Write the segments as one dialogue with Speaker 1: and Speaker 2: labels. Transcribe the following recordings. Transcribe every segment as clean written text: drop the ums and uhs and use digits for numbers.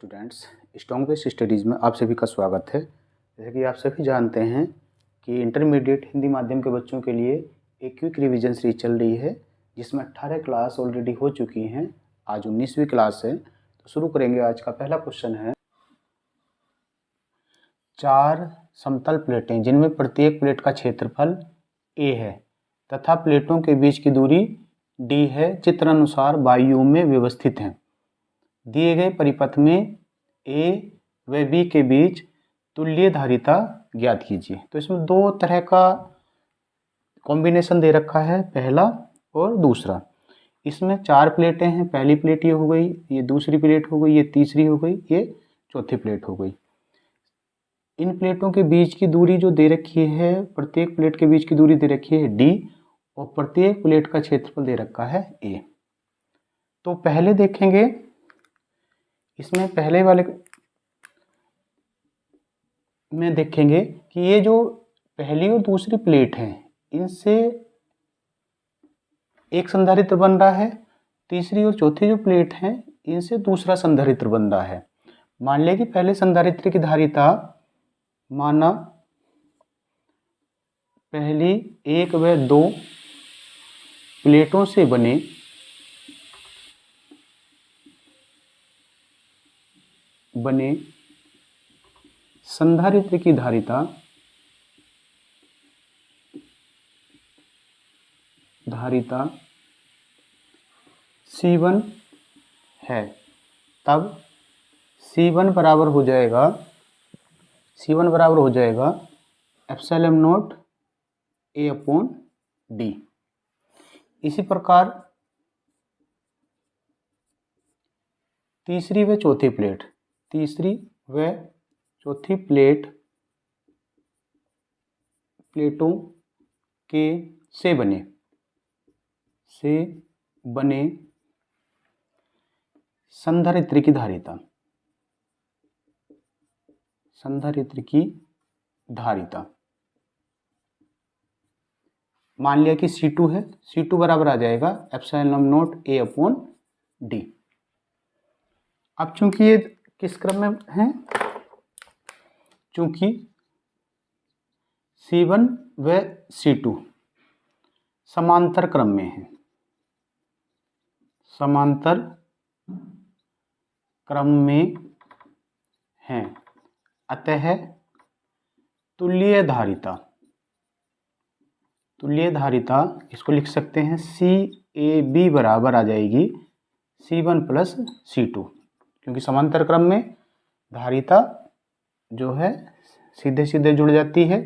Speaker 1: Students, strong base studies में आप सभी का स्वागत है। जैसे कि आप सभी जानते हैं कि इंटरमीडिएट हिंदी माध्यम के बच्चों के लिए एक क्विक रिवीजन सीरीज चल रही है, जिसमें 18 क्लास ऑलरेडी हो चुकी हैं। आज 19वीं क्लास है, तो शुरू करेंगे। आज का पहला क्वेश्चन है, 4 समतल प्लेटें जिनमें प्रत्येक प्लेट का क्षेत्रफल a है तथा प्लेटों के बीच की दूरी d है, चित्रानुसार वायु में व्यवस्थित हैं। दिए गए परिपथ में A व B के बीच तुल्य धारिता ज्ञात कीजिए। तो इसमें दो तरह का कॉम्बिनेशन दे रखा है, पहला और दूसरा। इसमें 4 प्लेटें हैं, पहली प्लेट ये हो गई, ये दूसरी प्लेट हो गई, ये तीसरी हो गई, ये चौथी प्लेट हो गई। इन प्लेटों के बीच की दूरी जो दे रखी है, प्रत्येक प्लेट के बीच की दूरी दे रखी है D और प्रत्येक प्लेट का क्षेत्रफल दे रखा है A। तो पहले देखेंगे, इसमें पहले वाले में देखेंगे कि ये जो पहली और दूसरी प्लेट है, इनसे एक संधारित्र बन रहा है। तीसरी और चौथी जो प्लेट है, इनसे दूसरा संधारित्र बन रहा है। मान लिया कि पहले संधारित्र की धारिता, माना पहली 1 व 2 प्लेटों से बने संधारित्र की धारिता C1 है, तब C1 बराबर हो जाएगा epsilon not A upon D। इसी प्रकार तीसरी व चौथी प्लेटों के से बने संधारित्र की धारिता मान लिया कि C2 है। C2 बराबर आ जाएगा epsilon not A upon D। अब चूंकि ये किस क्रम में है, चूंकि C1 व C2 समांतर क्रम में हैं, अतः तुल्य धारिता इसको लिख सकते हैं CAB बराबर आ जाएगी C1 प्लस C2, क्योंकि समांतर क्रम में धारिता जो है सीधे सीधे जुड़ जाती है।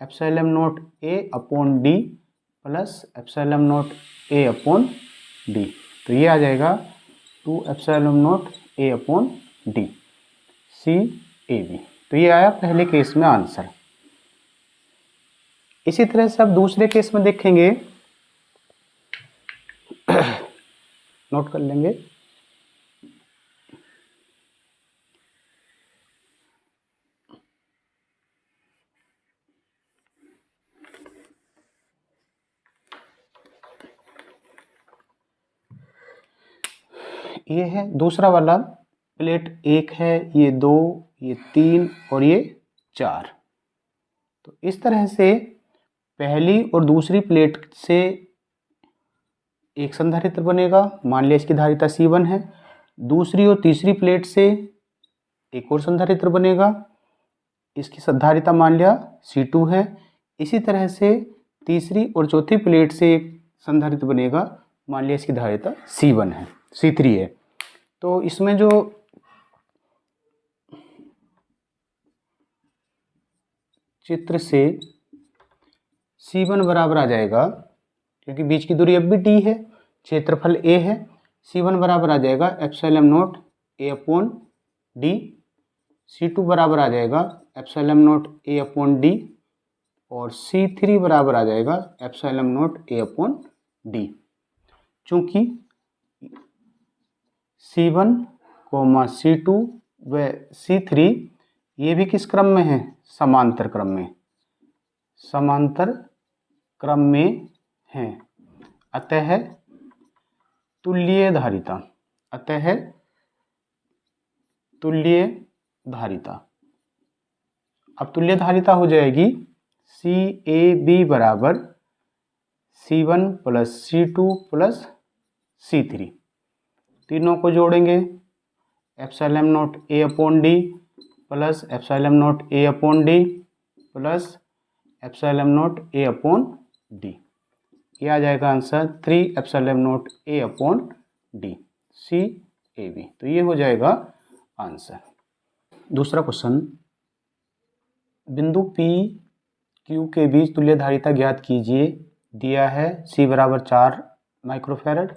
Speaker 1: Epsilon not A upon D plus epsilon not A upon D, तो ये आ जाएगा 2 epsilon not A upon D CAB। तो ये आया पहले केस में आंसर। इसी तरह से अब दूसरे केस में देखेंगे, नोट कर लेंगे। ये है दूसरा वाला, प्लेट 1 है, ये 2, ये 3 और ये 4। तो इस तरह से पहली और दूसरी प्लेट से एक संधारित्र बनेगा, मान लिया इसकी धारिता C1 है। दूसरी और तीसरी प्लेट से एक और संधारित्र बनेगा, इसकी धारिता मान लिया C2 है। इसी तरह से तीसरी और चौथी प्लेट से एक संधारित्र बनेगा, मान लिया इसकी धारिता C3 है। तो इसमें जो चित्र से C1 बराबर आ जाएगा, क्योंकि बीच की दूरी अब भी D है, क्षेत्रफल A है। C1 बराबर आ जाएगा epsilon not A upon D। C2 बराबर आ जाएगा epsilon not A upon D और C3 बराबर आ जाएगा epsilon not A upon D। चूंकि C1, C2 व C3 ये भी किस क्रम में है, समांतर क्रम में हैं, अतः तुल्य धारिता तुल्य धारिता। अब तुल्य धारिता हो जाएगी CAB बराबर C1 plus C2 plus C3। तीनों को जोड़ेंगे, epsilon not A upon D plus epsilon not A upon D plus epsilon not A upon D. ये आ जाएगा answer 3 epsilon not A upon D CAB। तो ये हो जाएगा आंसर। दूसरा क्वेश्चन, बिंदु P Q के बीच तुल्य धारिता ज्ञात कीजिए। दिया है C बराबर 4 माइक्रोफैरड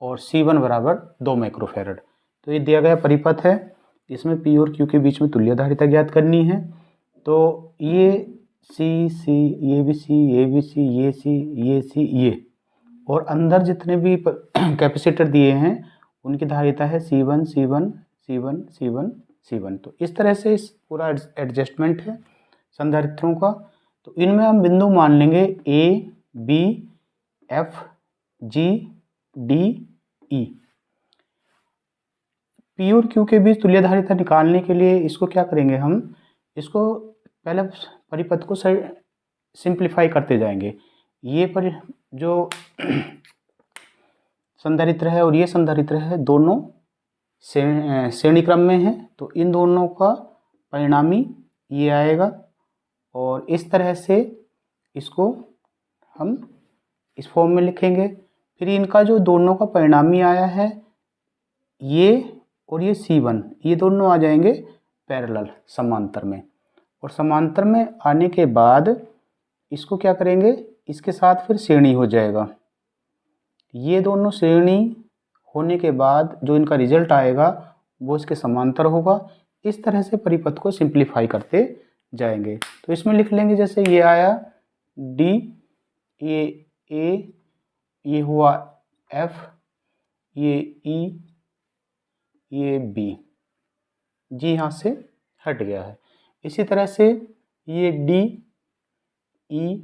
Speaker 1: और C1 बराबर 2 माइक्रोफैरड। तो ये दिया गया परिपथ है, इसमें P और Q के बीच में तुल्य धारिता ज्ञात करनी है। तो ये C, ये भी C, ये भी C, ये C, ये C, ये, और अंदर जितने भी कैपेसिटर दिए हैं उनकी धारिता है C1, C1, C1, C1, C1। तो इस तरह से इस पूरा एडजस्टमेंट है संधारित्रों का। तो इनमें हम बिंदु मान लेंगे A, B, F, G, D, E। P और Q के बीच तुल्य धारिता निकालने के लिए इसको क्या करेंगे, हम इसको पहले परिपथ को सिंप्लीफाई करते जाएंगे। ये पर जो संधारित्र है और ये संधारित्र है, दोनों श्रेणी क्रम में है। तो इन दोनों का परिणामी ये आएगा और इस तरह से इसको हम इस फॉर्म में लिखेंगे। फिर इनका जो दोनों का परिणामी आया है, ये और ये C1, ये दोनों आ जाएंगे पैरेलल समांतर में। और समांतर में आने के बाद इसको क्या करेंगे, इसके साथ फिर श्रेणी हो जाएगा। ये दोनों श्रेणी होने के बाद जो इनका रिजल्ट आएगा वो इसके समांतर होगा। इस तरह से परिपथ को सिंप्लीफाई करते जाएंगे। तो इसमें लिख लेंगे, जैसे ये आया D, ये A, ये हुआ F, ये E, ये B, G यहाँ से हट गया है। इसी तरह से ये D, E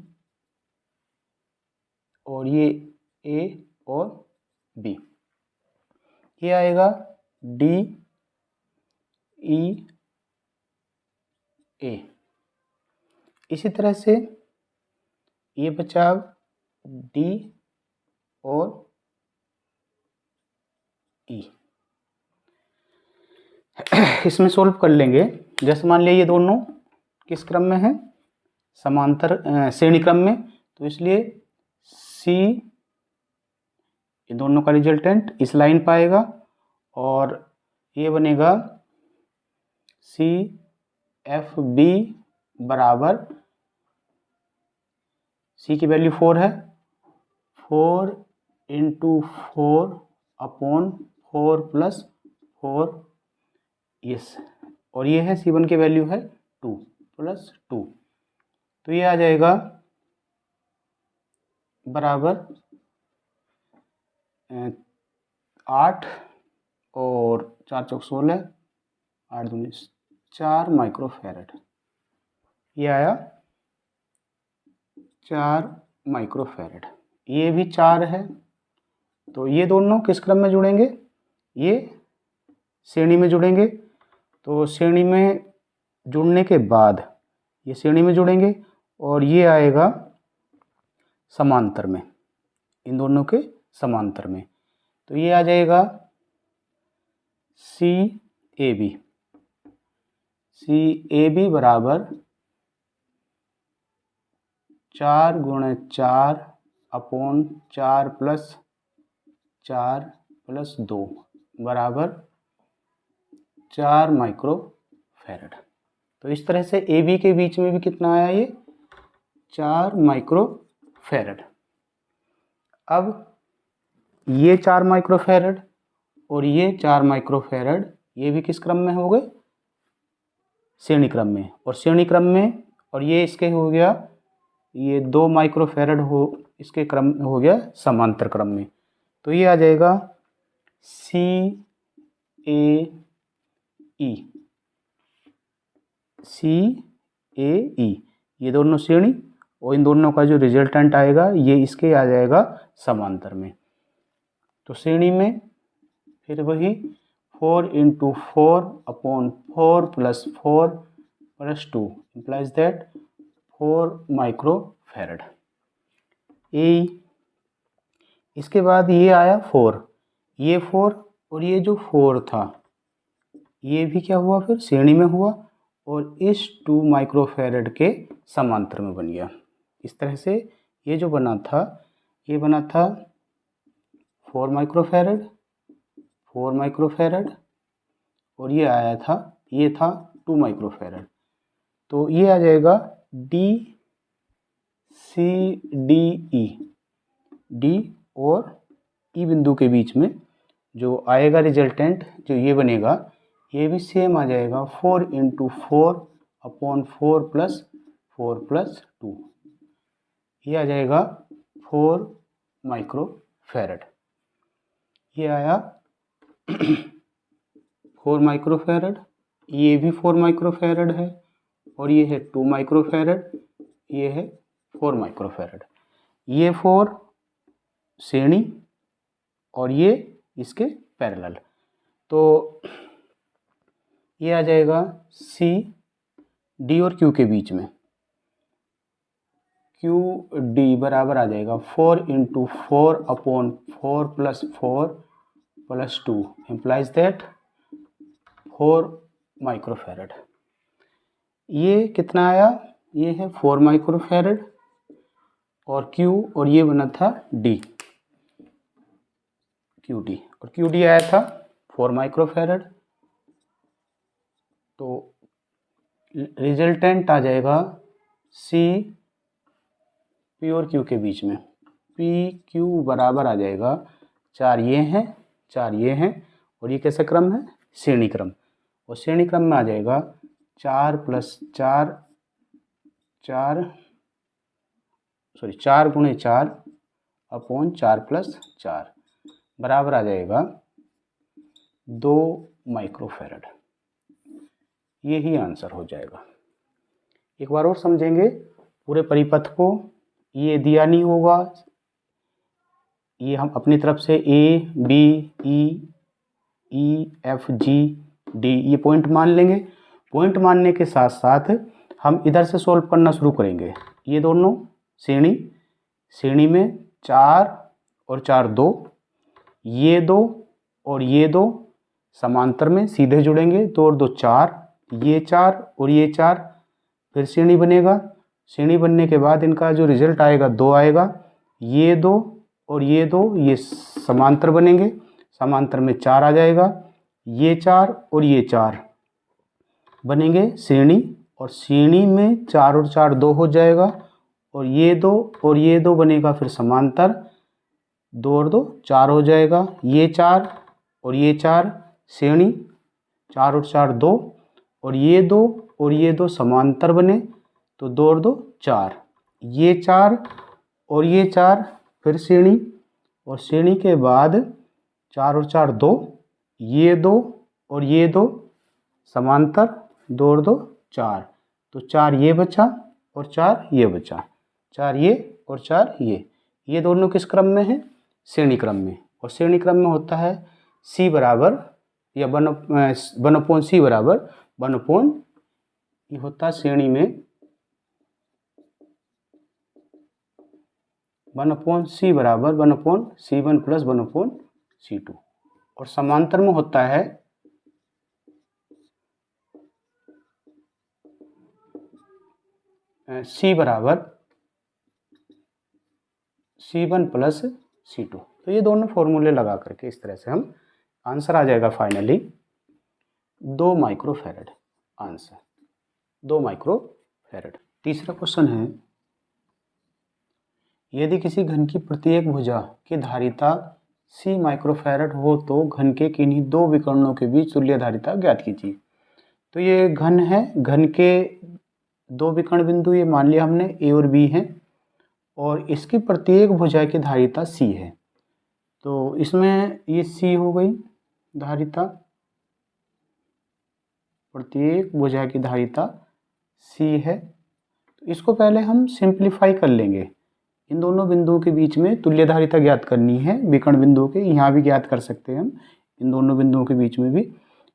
Speaker 1: और ये A और B, ये आएगा D, E, A। इसी तरह से ये बचा D और E। इसमें सोल्व कर लेंगे। जैसे मान लिया ये दोनों किस क्रम में है, समांतर श्रेणी क्रम में, तो इसलिए C, ये दोनों का रिजल्टेंट इस लाइन पर आएगा और ये बनेगा CFB बराबर, C की वैल्यू 4 है, 4 × 4 अपॉन 4 + 4, यस, और ये है C1 की वैल्यू है 2 + 2। तो ये आ जाएगा बराबर 8 और 4 × 16, 8 × 2 4 माइक्रोफैरड। ये आया 4 माइक्रोफैरड। ये भी 4 है। तो ये दोनों किस क्रम में जुड़ेंगे, ये श्रेणी में जुड़ेंगे। तो श्रेणी में जुड़ने के बाद ये श्रेणी में जुड़ेंगे और ये आएगा समांतर में, इन दोनों के समांतर में। तो ये आ जाएगा CAB बराबर 4 × 4 अपॉन 4 + 4 + 2 बराबर 4 माइक्रोफैरड। तो इस तरह से AB के बीच में भी कितना आया, ये 4 माइक्रोफैरड। अब ये 4 माइक्रोफैरड और ये 4 माइक्रोफैरड, ये भी किस क्रम में हो गए, श्रेणी क्रम में। और श्रेणी क्रम में, और ये इसके हो गया, ये 2 माइक्रोफैरड हो, इसके क्रम हो गया समांतर क्रम में। तो ये आ जाएगा CAE, ये दोनों श्रेणी और इन दोनों का जो रिजल्टेंट आएगा ये इसके आ जाएगा समांतर में। तो श्रेणी में फिर वही 4 into 4 upon 4 plus 4 plus 2 implies that 4 microfarad. इसके बाद ये आया 4, ये 4 और ये जो 4 था ये भी क्या हुआ, फिर श्रेणी में हुआ और इस 2 माइक्रोफैरड के समांतर में बन गया। इस तरह से ये जो बना था, ये बना था 4 माइक्रोफैरड, 4 माइक्रोफैरड और ये आया था, ये था 2 माइक्रोफैरड। तो ये आ जाएगा D C D E, D और ई बिंदु के बीच में जो आएगा रिजल्टेंट, जो ये बनेगा, ये भी सेम आ जाएगा 4 इंटू 4 अपॉन 4 प्लस 4 प्लस 2, ये आ जाएगा 4 माइक्रोफैरड। ये आया 4 माइक्रोफैरड, ये भी 4 माइक्रोफैरड है और ये है 2 माइक्रोफैरड, ये है 4 माइक्रोफैरड। ये 4 श्रेणी और ये इसके पैरेलल, तो ये आ जाएगा सी डी और क्यू के बीच में, क्यू डी बराबर आ जाएगा 4 into 4 upon 4 plus 4 plus 2 implies that 4 microfarad. ये कितना आया, ये है 4 माइक्रोफैरड और Q और ये बना था D, QD, और QD आया था 4 माइक्रोफैरड। तो रिजल्टेंट आ जाएगा C P और Q के बीच में, PQ बराबर आ जाएगा 4 ये हैं, 4 ये हैं और ये कैसा क्रम है, श्रेणी क्रम, और श्रेणी क्रम में आ जाएगा 4 प्लस 4 4 गुणे 4 अपॉन 4 प्लस 4 बराबर आ जाएगा 2 माइक्रोफैरड। यही आंसर हो जाएगा। एक बार और समझेंगे पूरे परिपथ को। ये दिया नहीं होगा, ये हम अपनी तरफ से A B E F G D ये पॉइंट मान लेंगे। पॉइंट मानने के साथ साथ हम इधर से सॉल्व करना शुरू करेंगे। ये दोनों श्रेणी में 4 और 4 2, ये 2 और ये 2 समांतर में सीधे जुड़ेंगे, 2 और 2 4, ये 4 और ये 4, फिर श्रेणी बनेगा। श्रेणी बनने के बाद इनका जो रिजल्ट आएगा 2 आएगा, ये 2 और ये 2 ये समांतर बनेंगे, समांतर में 4 आ जाएगा, ये 4 और ये 4 बनेंगे श्रेणी, और श्रेणी में 4 और 4 2 हो जाएगा, और ये 2 और ये 2 बनेगा फिर समांतर, 2 और 2 4 हो जाएगा, ये 4 और ये 4 श्रेणी, 4 और 4 2, और ये 2 और ये 2 समांतर बने, तो 2 और 2 4, ये 4 और ये 4 फिर श्रेणी, और श्रेणी के बाद 4 और 4 2, ये 2 और ये 2 समांतर, 2 और 2 4, तो 4 ये बचा और 4 ये बचा, 4 ये और 4 ये दोनों किस क्रम में है, श्रेणी क्रम में। और श्रेणी क्रम में होता है C बराबर या 1/C बराबर 1/, ये होता है श्रेणी में 1/C बराबर 1/C1 प्लस 1/C2, और समांतर में होता है C बराबर C1 प्लस C2। तो ये दोनों फॉर्मूले लगा करके इस तरह से हम आंसर आ जाएगा फाइनली 2 माइक्रोफैरड, आंसर 2 माइक्रोफैरड। तीसरा क्वेश्चन है, यदि किसी घन की प्रत्येक भुजा की धारिता C माइक्रोफैरड हो तो घन के किन्हीं 2 विकर्णों के बीच तुल्य धारिता ज्ञात कीजिए। तो ये घन है, घन के 2 विकर्ण बिंदु ये मान लिया हमने A और B हैं, और इसकी प्रत्येक भुजा की धारिता C है। तो इसमें ये C हो गई धारिता, प्रत्येक भुजा की धारिता C है। तो इसको पहले हम सिंप्लीफाई कर लेंगे। इन दोनों बिंदुओं के बीच में तुल्य धारिता ज्ञात करनी है, विकर्ण बिंदुओं के, यहाँ भी ज्ञात कर सकते हैं हम। इन दोनों बिंदुओं के बीच में भी।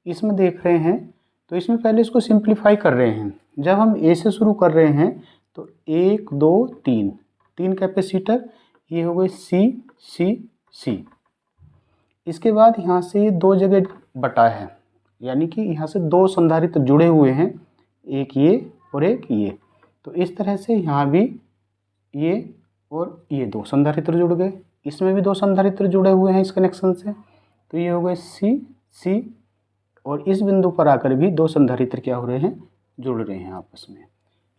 Speaker 1: इसमें देख रहे हैं तो इसमें पहले इसको सिंप्लीफाई कर रहे हैं। जब हम ए से शुरू कर रहे हैं तो 1 2 3 तीन कैपेसिटर, ये हो गए सी सी सी। इसके बाद यहाँ से ये दो जगह बटा है, यानी कि यहाँ से दो संधारित्र जुड़े हुए हैं, एक ये और एक ये। तो इस तरह से यहाँ भी ये और ये दो संधारित्र जुड़ गए, इसमें भी दो संधारित्र जुड़े हुए हैं इस कनेक्शन से। तो ये हो गए सी सी, और इस बिंदु पर आकर भी दो संधारित्र क्या हो रहे हैं, जुड़ रहे हैं आपस में।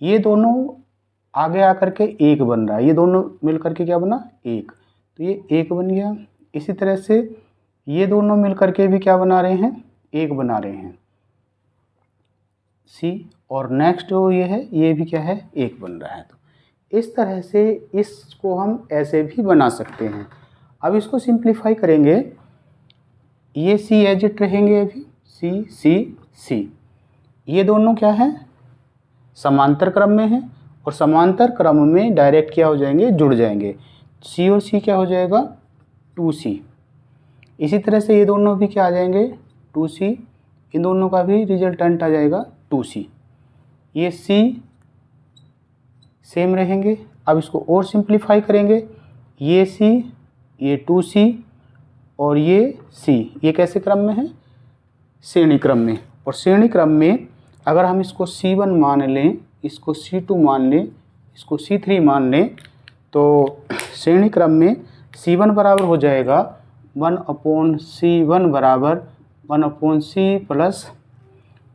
Speaker 1: ये दोनों आगे आकर के एक बन रहा है, ये दोनों मिलकर के क्या बना, एक। तो ये एक बन गया। इसी तरह से ये दोनों मिलकर के भी क्या बना रहे हैं, एक बना रहे हैं सी, और नेक्स्ट जो ये है ये भी क्या है, एक बन रहा है। तो इस तरह से इसको हम ऐसे भी बना सकते हैं। अब इसको सिंप्लीफाई करेंगे, ये सी एज इट रहेंगे अभी, सी सी सी। ये दोनों क्या है, समांतर क्रम में है, और समांतर क्रम में डायरेक्ट क्या हो जाएंगे, जुड़ जाएंगे। सी और सी क्या हो जाएगा, 2C। इसी तरह से ये दोनों भी क्या आ जाएंगे, 2C। इन दोनों का भी रिजल्टेंट आ जाएगा 2C। ये C सेम रहेंगे। अब इसको और सिंप्लीफाई करेंगे, ये C, ये 2C और ये C, ये कैसे क्रम में है, श्रेणी क्रम में। और श्रेणी क्रम में अगर हम इसको C1 मान लें, इसको C2 मान लें, इसको C3 मान लें, तो श्रेणी क्रम में C1 बराबर हो जाएगा 1/C1 बराबर 1/C plus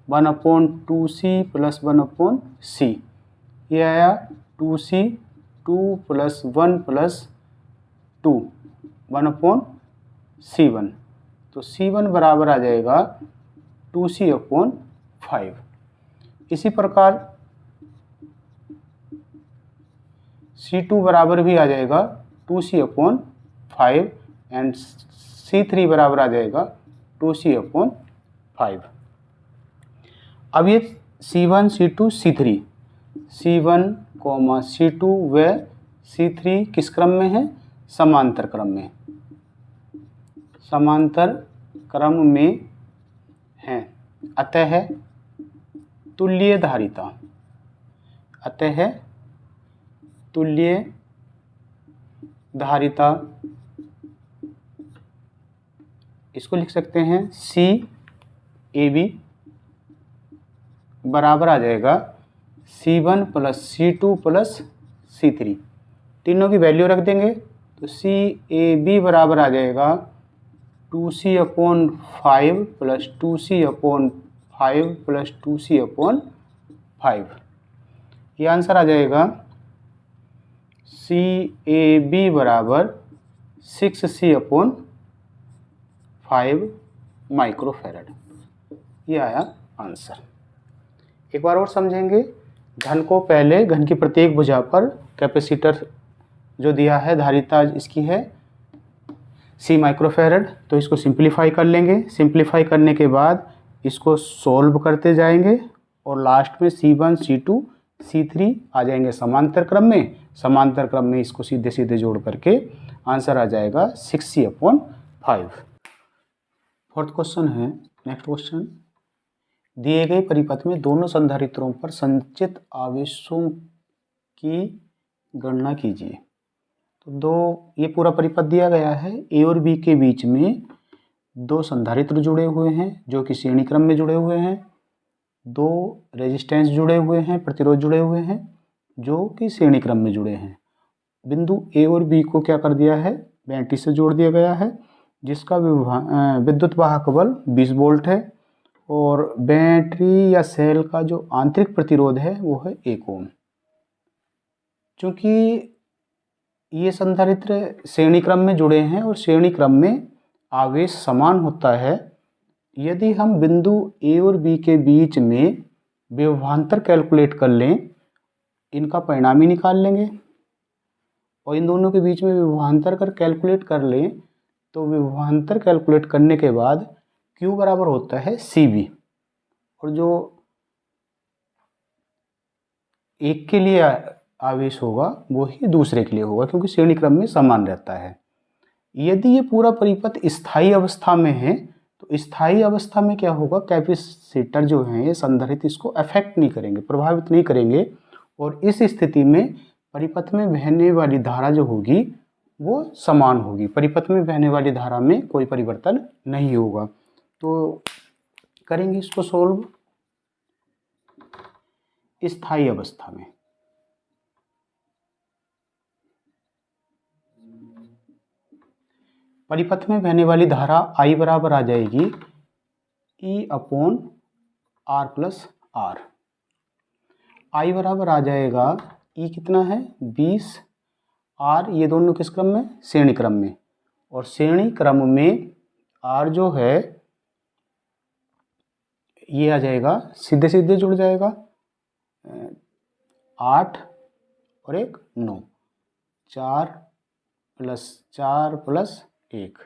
Speaker 1: 1/2C plus 1/C। ये आया 2C 2 प्लस 1 प्लस 2 1/C1। तो C1 बराबर आ जाएगा 2C/5। इसी प्रकार C2 बराबर भी आ जाएगा 2C/5 एंड C3 बराबर आ जाएगा 2C/5। अब ये C1 C2 C3, C1 C2 व C3 किस क्रम में है, समांतर क्रम में, समांतर क्रम में हैं। अतः तुल्य धारिता, अतः तुल्य धारिता, इसको लिख सकते हैं CAB बराबर आ जाएगा C1 plus C2 plus C3। तीनों की वैल्यू रख देंगे तो CAB बराबर आ जाएगा 2C/5 plus 2C/5 plus 2C/5। ये आंसर आ जाएगा CAB बराबर 6C/5 माइक्रोफैरड। ये आया आंसर। एक बार और समझेंगे। घन को पहले, घन की प्रत्येक भुजा पर कैपेसिटर जो दिया है, धारिता इसकी है C माइक्रोफैरड। तो इसको सिंप्लीफाई कर लेंगे। सिंप्लीफाई करने के बाद इसको सोल्व करते जाएंगे और लास्ट में C1 C2 C3 आ जाएंगे समांतर क्रम में। समांतर क्रम में इसको सीधे सीधे जोड़ करके आंसर आ जाएगा 6C/5। फोर्थ क्वेश्चन है, नेक्स्ट क्वेश्चन। दिए गए परिपथ में दोनों संधारित्रों पर संचित आवेशों की गणना कीजिए। तो ये पूरा परिपथ दिया गया है। ए और बी के बीच में दो संधारित्र जुड़े हुए हैं जो कि श्रेणी क्रम में जुड़े हुए हैं। दो रेजिस्टेंस जुड़े हुए हैं, प्रतिरोध जुड़े हुए हैं जो कि श्रेणी क्रम में जुड़े हैं। बिंदु ए और बी को क्या कर दिया है, बैटरी से जोड़ दिया गया है जिसका विद्युत वाहक बल 20 वोल्ट है और बैटरी या सेल का जो आंतरिक प्रतिरोध है वो है 1 ओम। चूँकि ये संधारित्र श्रेणी क्रम में जुड़े हैं और श्रेणी क्रम में आवेश समान होता है, यदि हम बिंदु ए और बी के बीच में विभवांतर कैलकुलेट कर लें, इनका परिणाम ही निकाल लेंगे और इन दोनों के बीच में विभवांतर कर कैलकुलेट कर लें तो विभवांतर कैलकुलेट करने के बाद Q बराबर होता है CB, और जो एक के लिए आवेश होगा वो ही दूसरे के लिए होगा क्योंकि श्रेणी क्रम में समान रहता है। यदि ये पूरा परिपथ स्थायी अवस्था में है तो स्थायी अवस्था में क्या होगा, कैपेसिटर जो हैं ये संधारित्र इसको अफेक्ट नहीं करेंगे, प्रभावित नहीं करेंगे, और इस स्थिति में परिपथ में बहने वाली धारा जो होगी वो समान होगी, परिपथ में बहने वाली धारा में कोई परिवर्तन नहीं होगा। तो करेंगे इसको सोल्व स्थायी अवस्था में। परिपथ में बहने वाली धारा I बराबर आ जाएगी E/R प्लस आर। I बराबर आ जाएगा E कितना है 20, R ये दोनों किस क्रम में, श्रेणी क्रम में, और श्रेणी क्रम में R जो है ये आ जाएगा, सीधे सीधे जुड़ जाएगा, 8 और 1 9, 4 प्लस 4 प्लस 1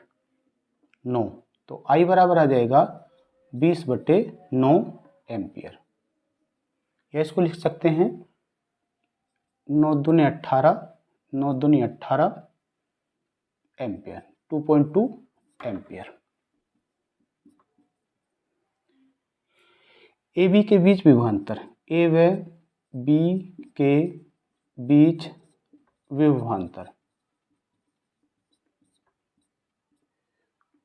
Speaker 1: 9, तो I बराबर आ जाएगा 20/9 एम्पियर। या इसको लिख सकते हैं 9 दूनी 18, 9 दूनी 18 एम्पियर, 2.2 एम्पियर। ए बी के बीच विभवांतर, ए व बी के बीच विभवांतर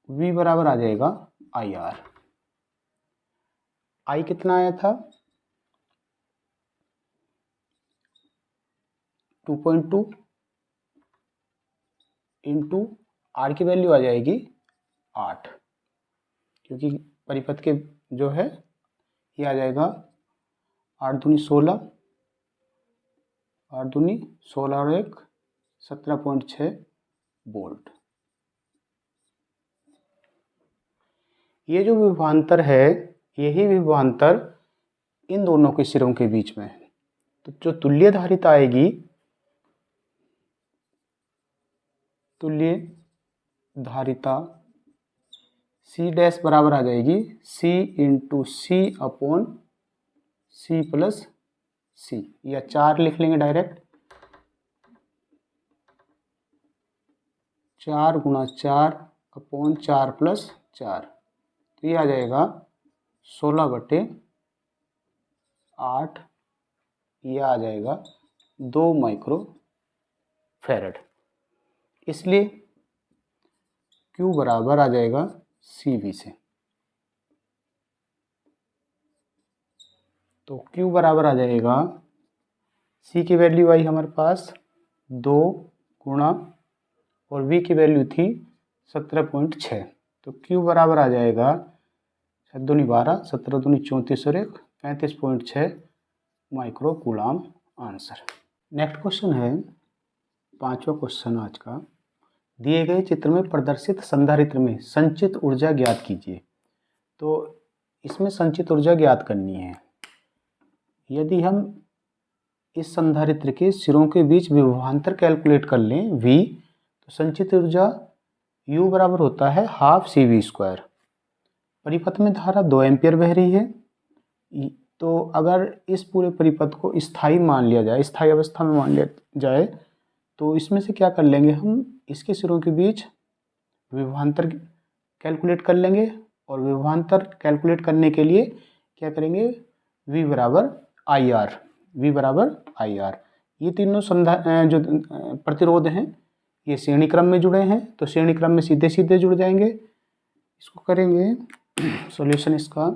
Speaker 1: V बराबर आ जाएगा IR। I कितना आया था 2.2 इंटू R की वैल्यू आ जाएगी 8, क्योंकि परिपथ के जो है ये आ जाएगा 8 दूनी 16, 8 दूनी 16 और 1 17.6 वोल्ट। ये जो विभवांतर है यही विभवांतर इन दोनों के सिरों के बीच में है। तो जो तुल्य धारिता आएगी, तुल्य धारिता C डैश बराबर आ जाएगी C into C upon C plus C, या 4 लिख लेंगे डायरेक्ट, 4 गुणा 4 अपॉन 4 प्लस 4, तो ये आ जाएगा 16/8, यह आ जाएगा 2 माइक्रो फैरड। इसलिए Q बराबर आ जाएगा CV से। तो Q बराबर आ जाएगा, C की वैल्यू आई हमारे पास 2 गुणा और V की वैल्यू थी 17.6, तो Q बराबर आ जाएगा 7 दूनी 12, 17 दूनी 34 और 1 35.6 micro coulomb answer. Next question है 5वां क्वेश्चन आज का। दिए गए चित्र में प्रदर्शित संधारित्र में संचित ऊर्जा ज्ञात कीजिए। तो इसमें संचित ऊर्जा ज्ञात करनी है। यदि हम इस संधारित्र के सिरों के बीच विभवांतर कैलकुलेट कर लें V, तो संचित ऊर्जा U बराबर होता है ½ CV²। परिपथ में धारा 2 एम्पियर बह रही है, तो अगर इस पूरे परिपथ को स्थायी मान लिया जाए, स्थायी अवस्था में मान लिया जाए, तो इसमें से क्या कर लेंगे हम, इसके सिरों के बीच विभवांतर कैलकुलेट कर लेंगे, और विभवांतर कैलकुलेट करने के लिए क्या करेंगे, V बराबर IR, V बराबर IR। ये तीनों जो प्रतिरोध हैं ये श्रेणी क्रम में जुड़े हैं, तो श्रेणी क्रम में सीधे सीधे जुड़ जाएंगे। इसको करेंगे सॉल्यूशन इसका।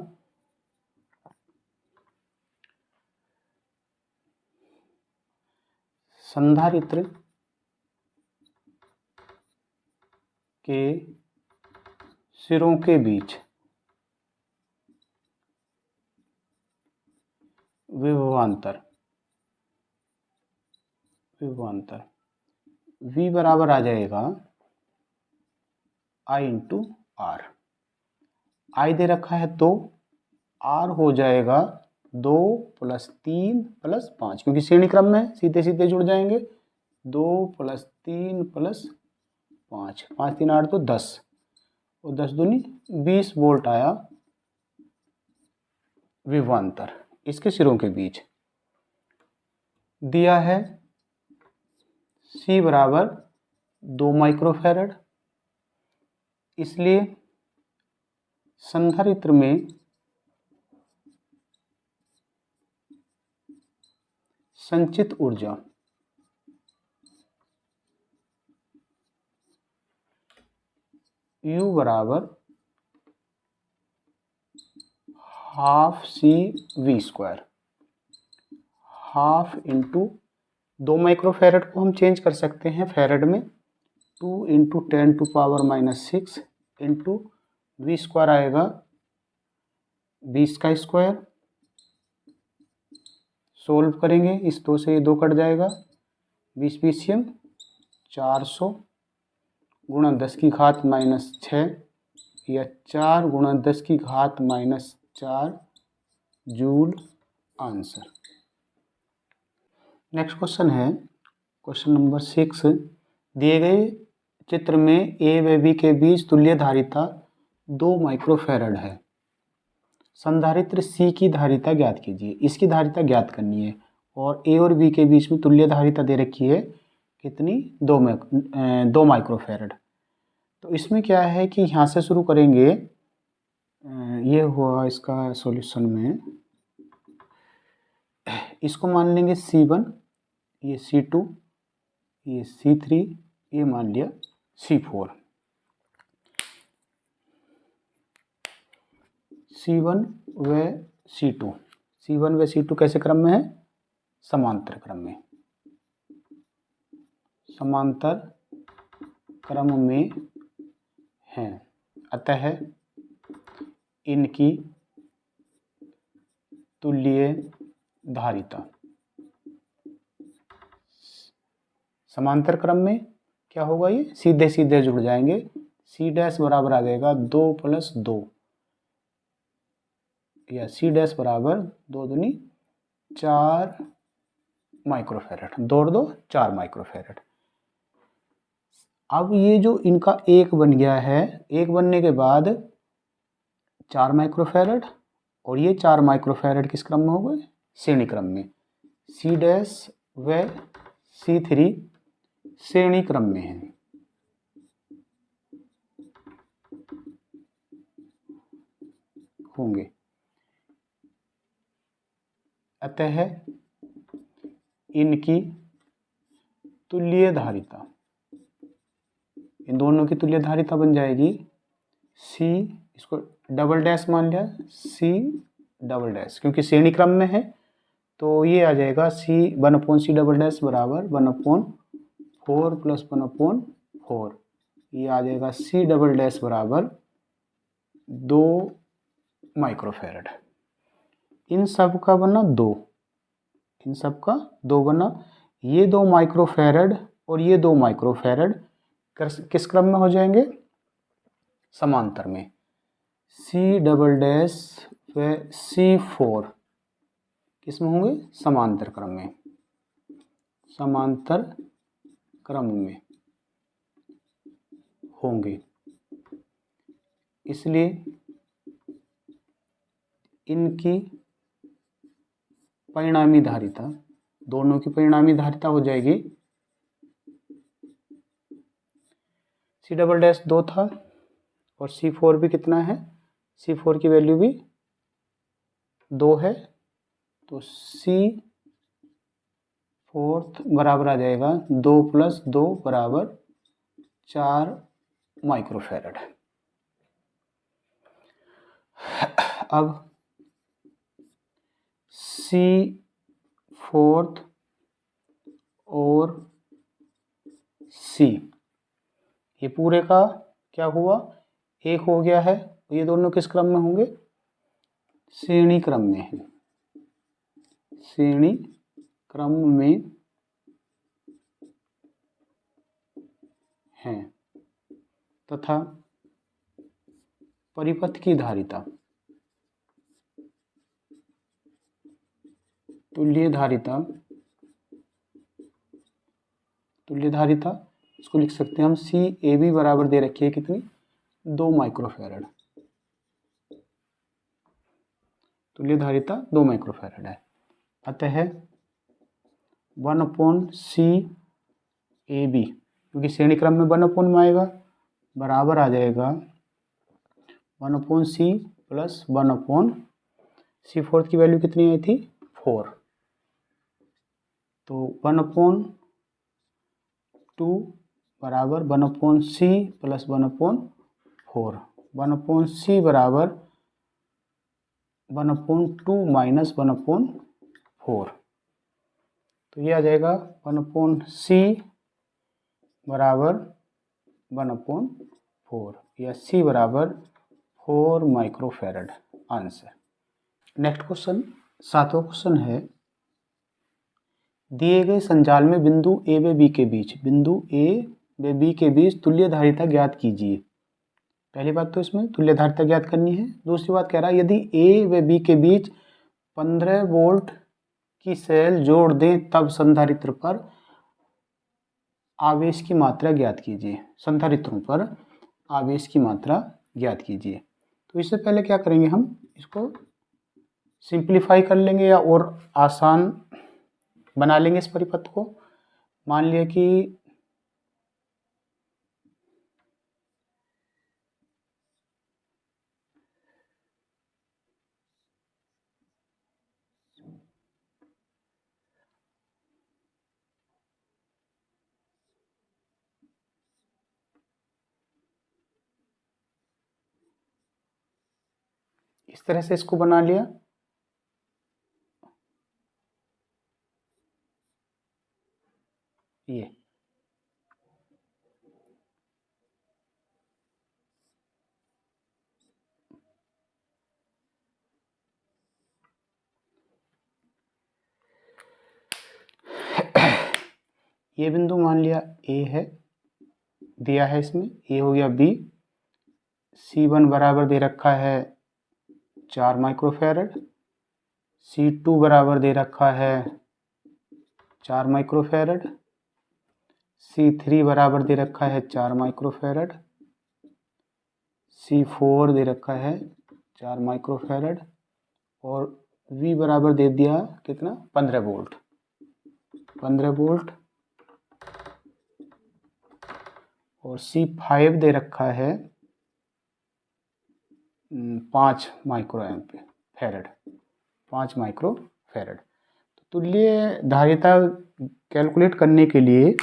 Speaker 1: संधारित्र के सिरों के बीच विभवांतर V बराबर आ जाएगा I इंटू R। I दे रखा है 2, R हो जाएगा 2 प्लस 3 प्लस 5, क्योंकि श्रेणी क्रम में सीधे सीधे जुड़ जाएंगे। 2 प्लस 3 प्लस 5, 5 3 8 तो 10, और 10 दूनी 20 वोल्ट आया विभवांतर इसके सिरों के बीच। दिया है C बराबर 2 माइक्रोफैरड, इसलिए संधारित्र में संचित ऊर्जा U बराबर half C V square, half into 2 microfarad को हम चेंज कर सकते हैं फेरेड में, 2 इंटू 10⁻⁻6 इंटू वी स्क्वायर आएगा 20 का स्क्वायर। सोल्व करेंगे, इस 2 से ये 2 कट जाएगा, 20 बीसीएम 400 गुणा 10 की घात -6 या 4 गुणा 10 की घात -4 जूल आंसर। नेक्स्ट क्वेश्चन है क्वेश्चन नंबर 6। दिए गए चित्र में ए व बी के बीच तुल्य धारिता 2 माइक्रोफेरेड है। संधारित्र सी की धारिता ज्ञात कीजिए। इसकी धारिता ज्ञात करनी है और ए और बी के बीच में तुल्य धारिता दे रखी है कितनी, 2 माइक्रोफेरेड। तो इसमें क्या है कि यहाँ से शुरू करेंगे, ये हुआ इसका सॉल्यूशन में, इसको मान लेंगे C1, ये C2, ये C3, ये मान लिया C4। C1 व C2, C1 व C2 कैसे क्रम में है, समांतर क्रम में, समांतर क्रम में हैं। अतः इनकी तुल्य धारिता, समांतर क्रम में क्या होगा, ये सीधे सीधे जुड़ जाएंगे। C डैश बराबर आ जाएगा 2 + 2 या C डैश बराबर 2 दूनी 4 माइक्रोफेरेड, 2 और 2 4 माइक्रोफेरेड। अब ये जो इनका एक बन गया है, एक बनने के बाद 4 माइक्रोफेरेड और ये 4 माइक्रोफेरेड किस क्रम में हो गए, श्रेणी क्रम में। C डैश व C3 श्रेणी क्रम में है। होंगे, अतः इनकी तुल्य धारिता, इन दोनों की तुल्य धारिता बन जाएगी C, इसको डबल डैश मान लिया, C डबल डैश, क्योंकि श्रेणी क्रम में है तो ये आ जाएगा C1/C डबल डैश बराबर 1/4 + 1/4, ये आ जाएगा C डबल डैश बराबर 2 माइक्रोफेरेड। इन सब का बना 2, इन सब का 2 बना, ये 2 माइक्रोफेरेड और ये 2 माइक्रोफेरेड किस क्रम में हो जाएंगे, समांतर में। C डबल डैश व C4 किस में होंगे, समांतर क्रम में, समांतर क्रम में होंगे। इसलिए इनकी परिणामी धारिता, दोनों की परिणामी धारिता हो जाएगी, C डबल डैश 2 था और C4 भी कितना है, C4 की वैल्यू भी 2 है, तो C4 बराबर आ जाएगा 2 + 2 बराबर 4 माइक्रोफेरेड। अब C4 और C, ये पूरे का क्या हुआ, एक हो गया है। ये दोनों किस क्रम में होंगे, श्रेणी क्रम में है, श्रेणी क्रम में हैं। तथा परिपथ की धारिता, तुल्य धारिता, तुल्य धारिता इसको लिख सकते हैं हम CAB बराबर दे रखी है कितनी, 2 माइक्रोफेरेड। तुल्य धारिता 2 माइक्रोफेरेड है। अतः 1/CAB, क्योंकि श्रेणी क्रम में 1/में आएगा, बराबर आ जाएगा 1/c प्लस 1/c4 की वैल्यू कितनी आई थी 4, तो 1/2 बराबर 1/c प्लस 1/4, 1/c बराबर 1/2 माइनस 1/4, तो ये आ जाएगा 1/c बराबर 1/4 या c बराबर 4 माइक्रोफैरड आंसर। नेक्स्ट क्वेश्चन, 7वां क्वेश्चन है, दिए गए संजाल में बिंदु ए व बी के बीच, बिंदु ए व बी के बीच तुल्य धारिता ज्ञात कीजिए। पहली बात तो इसमें तुल्य धारिता ज्ञात करनी है। दूसरी बात कह रहा है यदि ए व बी के बीच 15 वोल्ट की सेल जोड़ दें तब संधारित्र पर आवेश की मात्रा ज्ञात कीजिए। संधारित्रों पर आवेश की मात्रा ज्ञात कीजिए। तो इससे पहले क्या करेंगे, हम इसको सिंप्लीफाई कर लेंगे या और आसान बना लेंगे इस परिपथ को। मान लिया कि इस तरह से इसको बना लिया। ये बिंदु मान लिया ए है, दिया है इसमें ए हो गया बी, C1 बराबर दे रखा है 4 माइक्रोफैरड, C2 बराबर दे रखा है 4 माइक्रोफैरड, C3 बराबर दे रखा है 4 माइक्रोफैरड, C4 दे रखा है 4 माइक्रोफैरड और V बराबर दे दिया कितना 15 वोल्ट, 15 वोल्ट और C5 दे रखा है 5 माइक्रोफैरड, 5 माइक्रोफैरड। तो तुल्य धारिता कैलकुलेट करने के लिए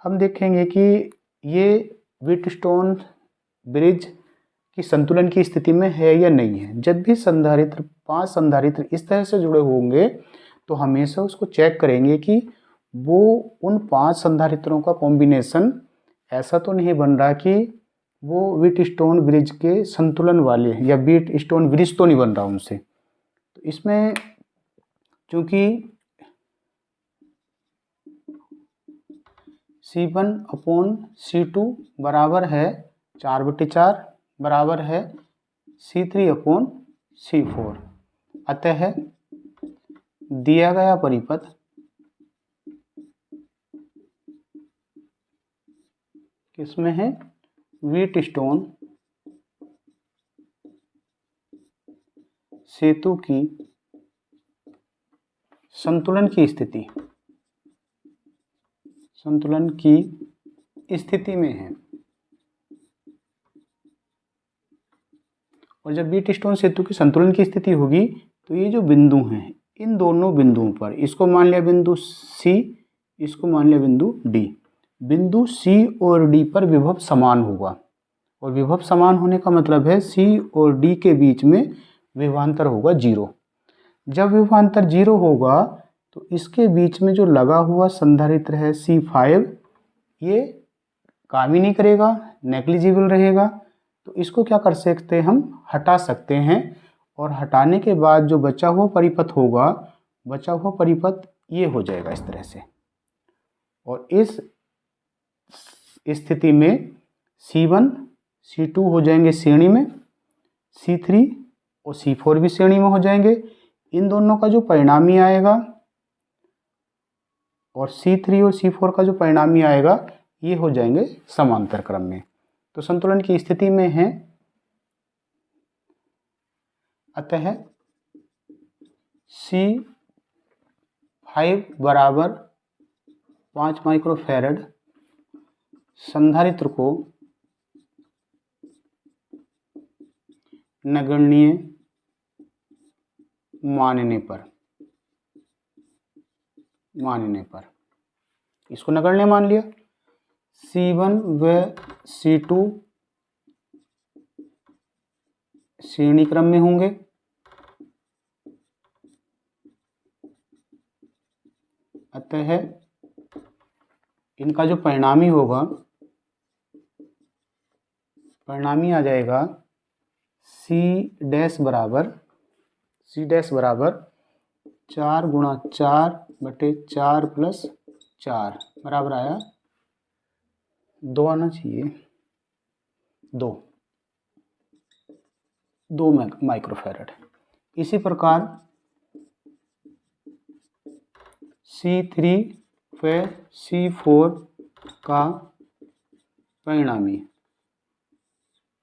Speaker 1: हम देखेंगे कि ये व्हीटस्टोन ब्रिज की संतुलन की स्थिति में है या नहीं है। जब भी संधारित्र 5 संधारित्र इस तरह से जुड़े होंगे तो हमेशा उसको चेक करेंगे कि वो उन 5 संधारित्रों का कॉम्बिनेशन ऐसा तो नहीं बन रहा कि वो व्हीटस्टोन ब्रिज के संतुलन वाले या व्हीटस्टोन ब्रिज तो नहीं बन रहा उनसे। तो इसमें चूंकि C1/C2 बराबर है 4/4 बराबर है C3/C4, अतः दिया गया परिपथ किसमें है, व्हीटस्टोन सेतु की संतुलन की स्थिति में है। और जब व्हीटस्टोन सेतु की संतुलन की स्थिति होगी तो ये जो बिंदु हैं, इन दोनों बिंदुओं पर, इसको मान लिया बिंदु C, इसको मान लिया बिंदु D, बिंदु C और D पर विभव समान होगा। और विभव समान होने का मतलब है C और D के बीच में विभवांतर होगा 0। जब विभवांतर 0 होगा तो इसके बीच में जो लगा हुआ संधारित्र है C5, ये काम ही नहीं करेगा, नेग्लिजिबल रहेगा। तो इसको क्या कर सकते हैं, हम हटा सकते हैं और हटाने के बाद जो बचा हुआ परिपथ होगा, बचा हुआ परिपथ ये हो जाएगा इस तरह से। और इस स्थिति में C1 C2 हो जाएंगे श्रेणी में, C3 और C4 भी श्रेणी में हो जाएंगे। इन दोनों का जो परिणामी आएगा और C3 और C4 का जो परिणामी आएगा ये हो जाएंगे समांतर क्रम में। तो संतुलन की स्थिति में है, अतः C5 बराबर 5 माइक्रोफैरड संधारित्र को नगण्य मानने पर इसको नगण्य मान लिया। C1 व C2 श्रेणी क्रम में होंगे, अतः इनका जो परिणामी होगा, परिणामी आ जाएगा C डैश बराबर 4 गुणा 4 बटे 4 प्लस 4 बराबर आया 2 आना चाहिए, 2 माइक्रोफैरड। इसी प्रकार C3 व C4 का परिणामी,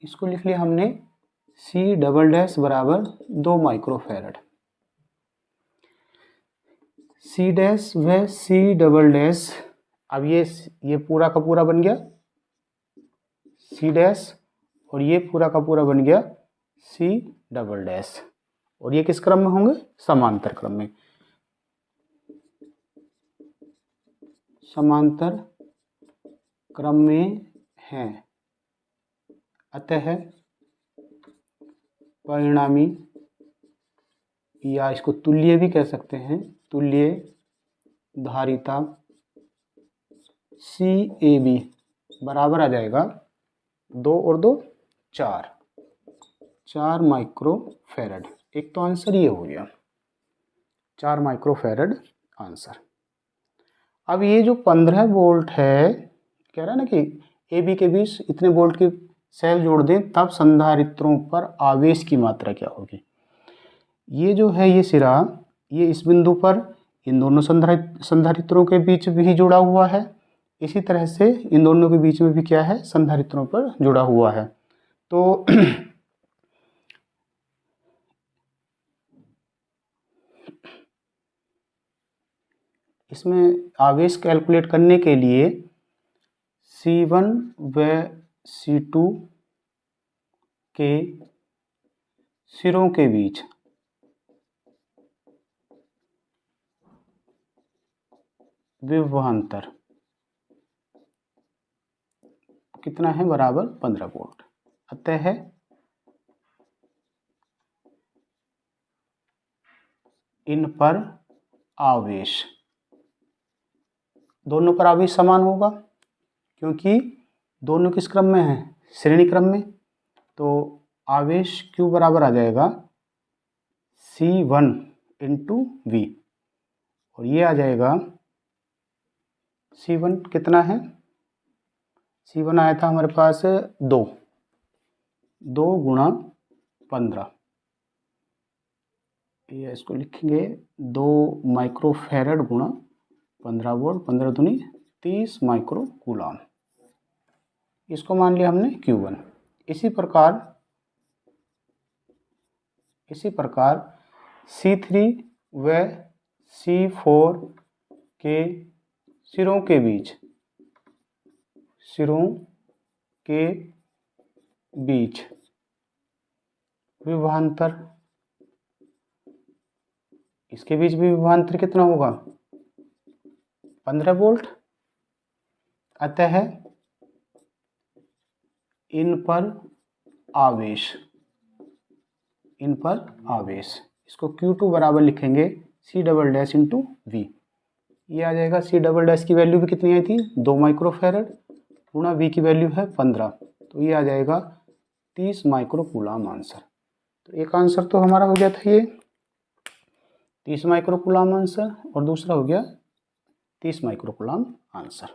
Speaker 1: इसको लिख लिया हमने C डबल डैश बराबर 2 माइक्रोफैरड। C डैश व C डबल डैश, अब ये पूरा का पूरा बन गया C डैश और ये पूरा का पूरा बन गया C डबल डैश, और ये किस क्रम में होंगे? समांतर क्रम में। समांतर क्रम में हैं, अतः परिणामी, या इसको तुल्य भी कह सकते हैं, तुल्य धारिता CAB बराबर आ जाएगा 2 और 2 4 माइक्रोफैरड। एक तो आंसर ये हो गया 4 माइक्रोफैरड आंसर। अब ये जो 15 वोल्ट है, कह रहा है ना कि AB के बीच इतने वोल्ट की सेल जोड़ दें तब संधारित्रों पर आवेश की मात्रा क्या होगी। ये जो है ये सिरा, ये इस बिंदु पर इन दोनों संधारित्रों के बीच भी जुड़ा हुआ है, इसी तरह से इन दोनों के बीच में भी क्या है? संधारित्रों पर जुड़ा हुआ है। तो इसमें आवेश कैलकुलेट करने के लिए C1 व C2 के सिरों के बीच विभवांतर कितना है? बराबर 15 वोल्ट। अतः इन पर आवेश, दोनों पर आवेश समान होगा क्योंकि दोनों किस क्रम में है? श्रेणी क्रम में। तो आवेश Q बराबर आ जाएगा C1 इंटू V, और ये आ जाएगा C1 कितना है? C1 आया था हमारे पास 2 गुणा 15, ये इसको लिखेंगे 2 माइक्रोफैरड गुणा 15 वोल्ट, 15 दूनी 30 माइक्रो कूलम, इसको मान लिया हमने Q1। इसी प्रकार C3 व C4 के सिरों के बीच विभवांतर, इसके बीच भी विभवांतर कितना होगा? 15 वोल्ट। अतः इन पर आवेश, इसको Q2 बराबर लिखेंगे C double dash into V। ये आ जाएगा C डबल डैश की वैल्यू भी कितनी आई थी? 2 माइक्रोफैरड गुणा V की वैल्यू है 15, तो ये आ जाएगा 30 माइक्रो कूलम आंसर। तो एक आंसर तो हमारा हो गया था ये 30 माइक्रो कूलम आंसर, और दूसरा हो गया 30 माइक्रो कूलम आंसर।